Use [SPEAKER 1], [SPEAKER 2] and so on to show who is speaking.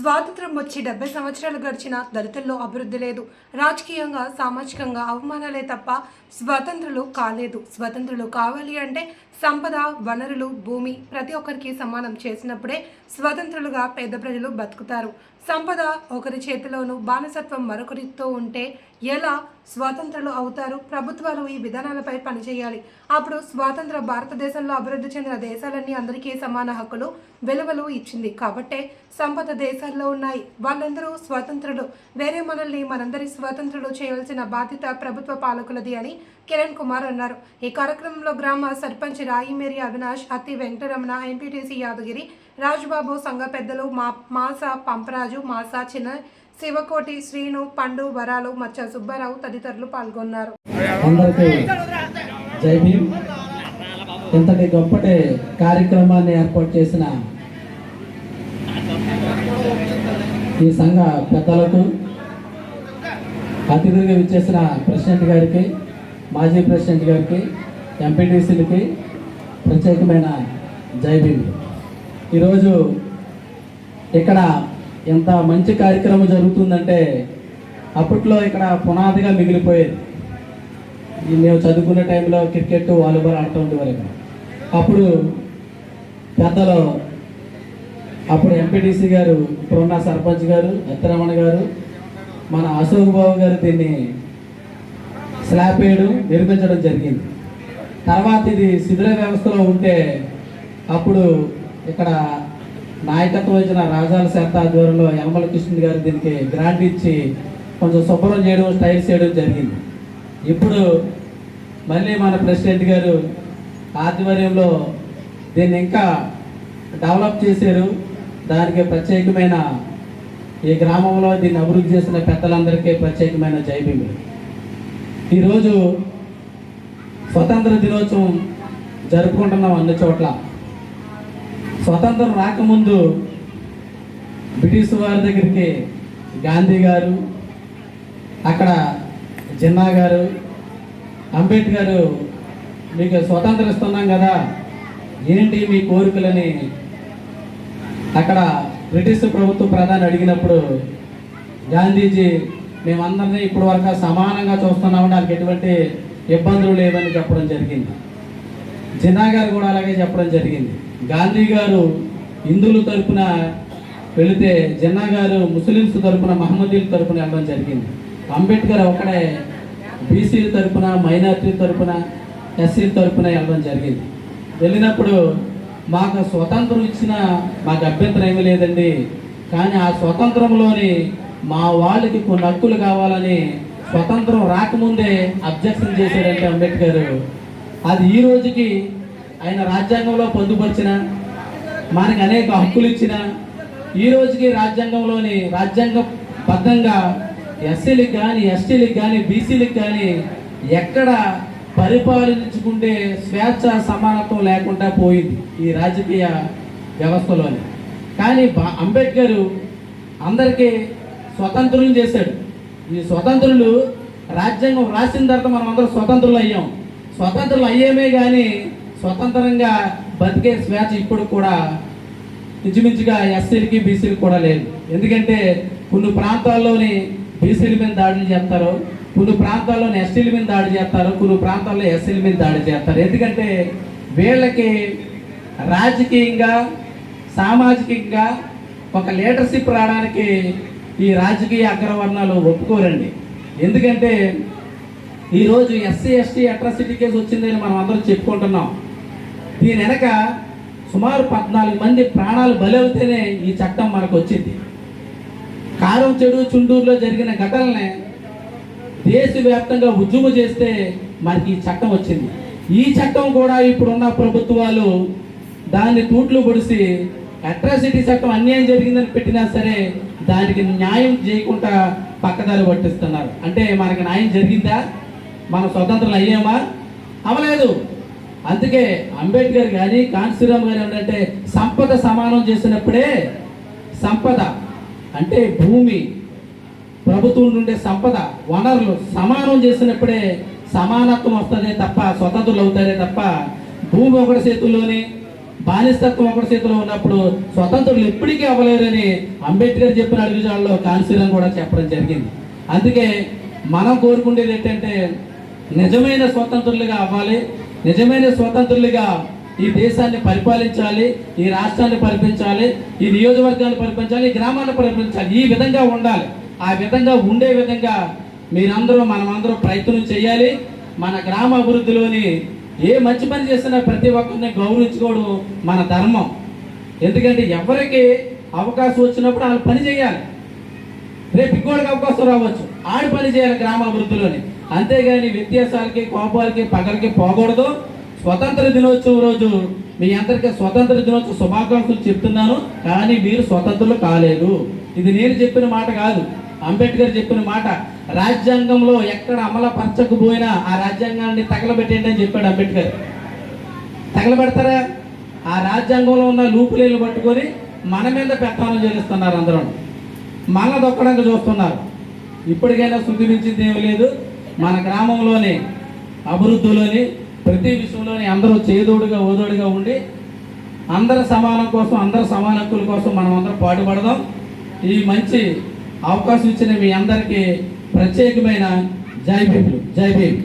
[SPEAKER 1] స్వాతంత్రం వచ్చి 70 సంవత్సరాలు గడిచినా దళితుల్లో అభివృద్ధి లేదు. రాజకీయంగా, సామాజికంగా అవమానాలే తప్ప స్వతంత్రులు కాలేదు. స్వతంత్రులు కావాలి అంటే సంపద, వనరులు, భూమి ప్రతి ఒక్కరికి సమానం చేసినప్పుడే స్వతంత్రులుగా పేద ప్రజలు బతుకుతారు. సంపద ఒకరి చేతిలోనూ బానిసత్వం మరొకరితో ఉంటే ఎలా స్వతంత్రులు అవుతారు? ప్రభుత్వాలు ఈ విధానాలపై పనిచేయాలి. అప్పుడు స్వాతంత్ర భారతదేశంలో అభివృద్ధి చెందిన దేశాలన్నీ అందరికీ సమాన హక్కులు, విలువలు ఇచ్చింది. కాబట్టే సంపద దేశాల్లో ఉన్నాయి. వాళ్ళందరూ స్వతంత్రులు. వేరే మనల్ని మనందరి స్వతంత్రులు చేయవలసిన బాధ్యత ప్రభుత్వ పాలకులది అని కిరణ్ కుమార్ అన్నారు. ఈ కార్యక్రమంలో గ్రామ సర్పంచ్ రాయిమేరి అవినాష్, అత్తి వెంకటరమణ, ఎంపీటీసీ యాదగిరి, రాజుబాబు, సంఘ పెద్దలు మాసా పంపరాజు, మాసా చిన్న, శివకోటి, శ్రీను, పండు, వరాలు, మచ్చ సుబ్బారావు తదితరులు పాల్గొన్నారు.
[SPEAKER 2] ఇంతటి గొప్పటి కార్యక్రమాన్ని ఏర్పాటు చేసిన ఈ సంఘ పెద్దలకు, అతిథిగా విచ్చేసిన ప్రెసిడెంట్ గారికి, మాజీ ప్రెసిడెంట్ గారికి, ఎంపీటీసీలకి ప్రత్యేకమైన జై భీమ్. ఈరోజు ఇక్కడ ఎంత మంచి కార్యక్రమం జరుగుతుందంటే అప్పట్లో ఇక్కడ పునాదిగా మిగిలిపోయేది. మేము చదువుకునే టైంలో క్రికెట్, వాలీబాల్ ఆడుతూ ఉండేవారు ఇక్కడ. అప్పుడు పెద్దలు, అప్పుడు ఎంపీటీసీ గారు, ఇప్పుడున్న సర్పంచ్ గారు, ఎత్తరమణ గారు, మన అశోక్ బాబు గారు దీన్ని స్లాబ్ వేయడం, నిర్మించడం జరిగింది. తర్వాత ఇది శిథిల వ్యవస్థలో ఉంటే అప్పుడు ఇక్కడ నాయకత్వం ఇచ్చిన రాజాల శాఖ ఆధ్వర్యంలో యనమల కృష్ణ గారు దీనికి గ్రాంట్ ఇచ్చి కొంచెం శుభ్రం చేయడం, స్టైల్స్ చేయడం జరిగింది. ఇప్పుడు మళ్ళీ మన ప్రెసిడెంట్ గారు ఆధ్వర్యంలో దీన్ని ఇంకా డెవలప్ చేశారు. దానికి ప్రత్యేకమైన ఈ గ్రామంలో దీన్ని అభివృద్ధి చేసిన పెద్దలందరికీ ప్రత్యేకమైన జై భీమ్. ఈరోజు స్వతంత్ర దినోత్సవం జరుపుకుంటున్నాం అన్ని చోట్ల. స్వతంత్రం రాకముందు బ్రిటిష్ వారి దగ్గరికి గాంధీ గారు, అక్కడ జిన్నా గారు, అంబేద్కర్ మీకు స్వతంత్రం ఇస్తున్నాం కదా, ఏంటి మీ కోరికలని అక్కడ బ్రిటిష్ ప్రభుత్వ ప్రధాని అడిగినప్పుడు గాంధీజీ మేమందరినీ ఇప్పటి వరకు సమానంగా చూస్తున్నాము, నాకు ఎటువంటి ఇబ్బందులు లేవని చెప్పడం జరిగింది. జిన్నా గారు కూడా అలాగే చెప్పడం జరిగింది. గాంధీ గారు హిందువుల తరపున వెళితే జిన్నా గారు ముస్లిమ్స్ తరపున, మహమ్మదీల తరపున వెళ్ళడం జరిగింది. అంబేద్కర్ ఒకడే బీసీల తరపున, మైనార్టీల తరపున, ఎస్సీల తరపున వెళ్ళడం జరిగింది. వెళ్ళినప్పుడు మాకు స్వతంత్రం ఇచ్చిన మాకు అభ్యంతరం ఏమీ లేదండి, కానీ ఆ స్వతంత్రంలోని మా వాళ్ళకి కొన్ని హక్కులు కావాలని స్వతంత్రం రాకముందే అబ్జెక్షన్ చేశాడంటే అంబేద్కర్. అది ఈ రోజుకి ఆయన రాజ్యాంగంలో పొందుపరిచిన, మనకి అనేక హక్కులు ఇచ్చిన, ఈ రోజుకి రాజ్యాంగంలోని రాజ్యాంగబద్ధంగా ఎస్సీలకు కానీ, ఎస్టీలకు కానీ, బీసీలకు కానీ ఎక్కడ పరిపాలించుకుంటే స్వేచ్ఛ, సమానత్వం లేకుండా పోయింది ఈ రాజకీయ వ్యవస్థలోని. కానీ అంబేద్కర్ అందరికీ స్వతంత్రం చేశాడు. ఈ స్వతంత్రులు రాజ్యాంగం రాసిన తర్వాత మనం అందరం స్వతంత్రులు అయ్యాం. స్వతంత్రులు అయ్యేమే కానీ స్వతంత్రంగా బతికే స్వేచ్ఛ ఇప్పుడు కూడా ఇంచుమించుగా ఎస్సీలకి, బీసీలకు కూడా లేదు. ఎందుకంటే కొన్ని ప్రాంతాల్లోని బీసీల మీద దాడులు చేస్తారు, కొన్ని ప్రాంతాల్లోని ఎస్టీల మీద దాడి చేస్తారు, కొన్ని ప్రాంతాల్లో ఎస్సీల మీద దాడి చేస్తారు. ఎందుకంటే వీళ్ళకి రాజకీయంగా, సామాజికంగా ఒక లీడర్షిప్ రావడానికి ఈ రాజకీయ అగ్రవర్ణాలు ఒప్పుకోరండి. ఎందుకంటే ఈరోజు ఎస్సీ, ఎస్టీ అట్రాసిటీ కేసు వచ్చిందని మనం అందరం చెప్పుకుంటున్నాం. దీని వెనక సుమారు 14 మంది ప్రాణాలు బలవుతేనే ఈ చట్టం మనకు వచ్చింది. కారం చెడు చుండూరులో జరిగిన ఘటనల్ని దేశవ్యాప్తంగా ఉద్యమం చేస్తే మనకి ఈ చట్టం వచ్చింది. ఈ చట్టం కూడా ఇప్పుడున్న ప్రభుత్వాలు దాన్ని తూట్లు పొడిసి అట్రాసిటీ చట్టం అన్యాయం జరిగిందని పెట్టినా సరే దానికి న్యాయం చేయకుండా పక్కదారి పట్టిస్తున్నారు. అంటే మనకి న్యాయం జరిగిందా? మనం స్వతంత్రం అయ్యామా? అవలేదు. అందుకే అంబేద్కర్ కానీ, కాన్సీరామ్ గారు ఏంటంటే సంపద సమానం చేసినప్పుడే, సంపద అంటే భూమి, ప్రభుత్వం నుండే సంపద, వనరులు సమానం చేసినప్పుడే సమానత్వం వస్తుందే తప్ప, స్వతంత్రులు అవుతారే తప్ప భూమి ఒకటి చేతుల్లోని, బానిసత్వం ఒకటి చేతిలో ఉన్నప్పుడు స్వతంత్రులు ఎప్పటికీ అవ్వలేరని అంబేద్కర్ చెప్పిన అడుగుజాడలో కాన్సీరం కూడా చెప్పడం జరిగింది. అందుకే మనం కోరుకునేది ఏంటంటే నిజమైన స్వతంత్రులుగా అవ్వాలి, నిజమైన స్వతంత్రులుగా ఈ దేశాన్ని పరిపాలించాలి, ఈ రాష్ట్రాన్ని పరిపాలించాలి, ఈ నియోజకవర్గాన్ని పరిపాలించాలి, ఈ గ్రామాన్ని పరిపాలించాలి. ఈ విధంగా ఉండాలి. ఆ విధంగా ఉండే విధంగా మీరందరూ మనమందరూ ప్రయత్నం చేయాలి. మన గ్రామ అభివృద్ధిలోని ఏ మంచి పని చేసినా ప్రతి ఒక్కరిని గౌరవించుకోవడం మన ధర్మం. ఎందుకంటే ఎవరికి అవకాశం వచ్చినప్పుడు వాళ్ళు పని చేయాలి. రేపు ఇంకోటికి అవకాశం రావచ్చు, ఆడి పని చేయాలి గ్రామ అభివృద్ధిలోని. అంతేగాని వ్యత్యాసాలకి, కోపాలకి, పగలకి పోకూడదు. స్వతంత్ర దినోత్సవం రోజు మీ అందరికీ స్వతంత్ర దినోత్సవ శుభాకాంక్షలు చెప్తున్నాను. కానీ మీరు స్వతంత్రులు కాలేదు. ఇది నేను చెప్పిన మాట కాదు, అంబేద్కర్ చెప్పిన మాట. రాజ్యాంగంలో ఎక్కడ అమలుపరచకపోయినా ఆ రాజ్యాంగాన్ని తగలబెట్టండి అని చెప్పాడు అంబేద్కర్. తగలబెడతారా? ఆ రాజ్యాంగంలో ఉన్న లూపులేలు పట్టుకొని మన మీద పెత్తనం చేస్తున్నారు. అందరూ మన దొక్కడానికి చూస్తున్నారు. ఇప్పటికైనా శుద్ధి మించింది ఏమీ లేదు. మన గ్రామంలోని అభివృద్ధిలోని ప్రతి విషయంలోని అందరూ చేదోడుగా ఓదోడుగా ఉండి అందరి సమానం కోసం, అందరి సమాన హక్కుల కోసం మనం అందరం పాటుపడదాం. ఈ మంచి అవకాశం ఇచ్చిన మీ అందరికీ ప్రత్యేకమైన జై భీమ్. జై భీమ్.